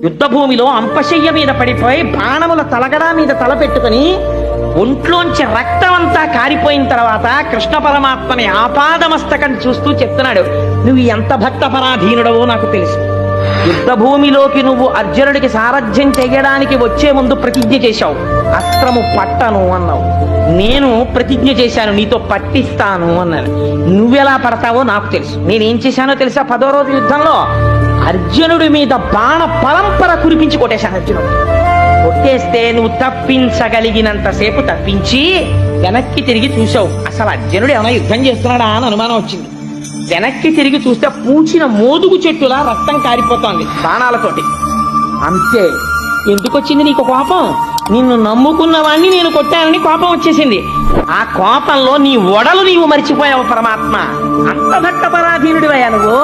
యుద్ధ భూమిలో అంపశయ్య మీద పడిపోయి బాణముల తలగడా మీద తల పెట్టుకుని ఒంట్లోంచి రక్తం అంతా కారిపోయిన తర్వాత కృష్ణ పరమాత్మని ఆపాదమస్తకం చూస్తూ చెప్తున్నాడు, నువ్వు ఎంత భక్త పరాధీనుడవో నాకు తెలుసు. యుద్ధ భూమిలోకి నువ్వు అర్జునుడికి సారథ్యం చేయడానికి వచ్చే ముందు ప్రతిజ్ఞ చేశావు, అస్త్రము పట్టను అన్నావు. నేను ప్రతిజ్ఞ చేశాను, నీతో పట్టిస్తాను అన్నాను. నువ్వెలా పడతావో నాకు తెలుసు. నేనేం చేశానో తెలుసా? 10వ రోజు యుద్ధంలో అర్జునుడి మీద బాణ పరంపర కురిపించి కొట్టేశాను. అర్జునుడు కొట్టేస్తే నువ్వు తప్పించగలిగినంతసేపు తప్పించి వెనక్కి తిరిగి చూసావు. అసలు అర్జునుడు ఏమైనా యుద్ధం చేస్తున్నాడా అని అనుమానం వచ్చింది. వెనక్కి తిరిగి చూస్తే పూచిన మోదుగు చెట్టులా రక్తం కారిపోతోంది బాణాలతోటి. అంతే. ఎందుకు వచ్చింది నీకు కోపం? నిన్ను నమ్ముకున్న వాణ్ణి నేను కొట్టానని కోపం వచ్చేసింది. ఆ కోపంలో నీ ఒడలు నీవు మరిచిపోయావు పరమాత్మ. అంత భక్త పరాధీనుడివయ్యా నువ్వు.